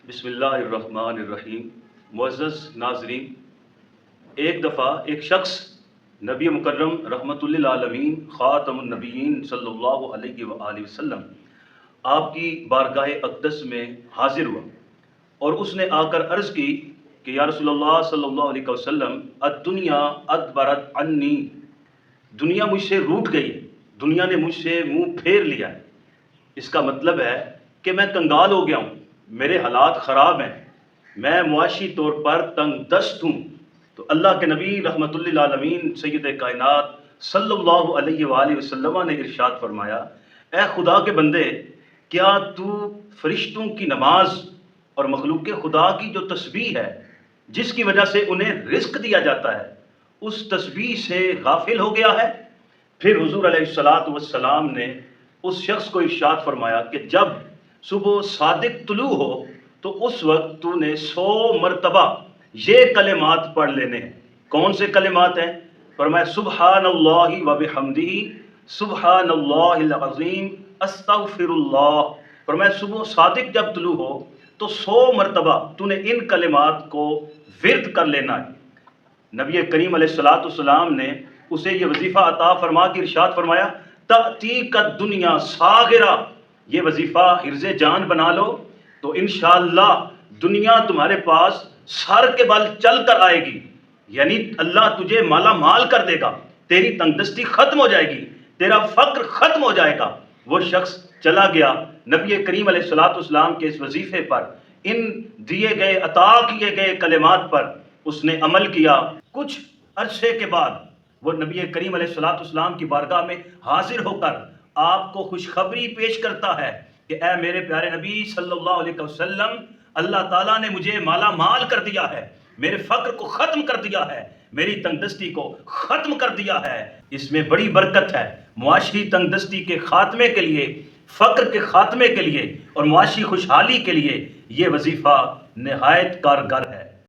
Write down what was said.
بسم اللہ الرحمن الرحیم۔ معزز ناظرین، ایک دفعہ ایک شخص نبی مکرم رحمت للعالمین خاتم النبیین صلی اللہ علیہ وآلہ وسلم آپ کی بارگاہ اقدس میں حاضر ہوا اور اس نے آ کر عرض کی کہ یا رسول اللہ صلی اللہ علیہ وسلم، الدنیا ادبرت عنی، دنیا مجھ سے روٹ گئی ہے، دنیا نے مجھ سے منہ پھیر لیا ہے۔ اس کا مطلب ہے کہ میں کنگال ہو گیا ہوں، میرے حالات خراب ہیں، میں معاشی طور پر تنگ دست ہوں۔ تو اللہ کے نبی رحمت للعالمین سید کائنات صلی اللہ علیہ وآلہ وسلم نے ارشاد فرمایا، اے خدا کے بندے، کیا تو فرشتوں کی نماز اور مخلوق خدا کی جو تسبیح ہے جس کی وجہ سے انہیں رزق دیا جاتا ہے، اس تسبیح سے غافل ہو گیا ہے؟ پھر حضور علیہ الصلوۃ والسلام نے اس شخص کو ارشاد فرمایا کہ جب صبح صادق طلوع ہو تو اس وقت تو نے 100 مرتبہ یہ کلمات پڑھ لینے ہیں۔ کون سے کلمات ہیں؟ فرمایا سبحان اللہ و بحمدہ، سبحان اللہ العظیم، استغفر اللہ۔ فرمایا صبح صادق جب طلوع ہو تو 100 مرتبہ تو نے ان کلمات کو ورد کر لینا ہے۔ نبی کریم علیہ الصلوۃ والسلام نے اسے یہ وظیفہ عطا فرما کے ارشاد فرمایا، تأتیک الدنیا صاغرہ، یہ وظیفہ حرز جان بنا لو تو انشاءاللہ دنیا تمہارے پاس سر کے بل چل کر آئے گی، یعنی اللہ تجھے مالا مال کر دے گا، تیری تنگ دستی ختم ہو جائے گی، تیرا فقر ختم ہو جائے گا۔ وہ شخص چلا گیا، نبی کریم علیہ الصلوۃ والسلام کے اس وظیفے پر، ان دیے گئے عطا کیے گئے کلمات پر اس نے عمل کیا۔ کچھ عرصے کے بعد وہ نبی کریم علیہ الصلوۃ والسلام کی بارگاہ میں حاضر ہو کر آپ کو خوشخبری پیش کرتا ہے کہ اے میرے پیارے نبی صلی اللہ علیہ وسلم، اللہ تعالیٰ نے مجھے مالا مال کر دیا ہے، میرے فقر کو ختم کر دیا ہے، میری تنگ دستی کو ختم کر دیا ہے۔ اس میں بڑی برکت ہے۔ معاشی تنگ دستی کے خاتمے کے لیے، فقر کے خاتمے کے لیے اور معاشی خوشحالی کے لیے یہ وظیفہ نہایت کارگر ہے۔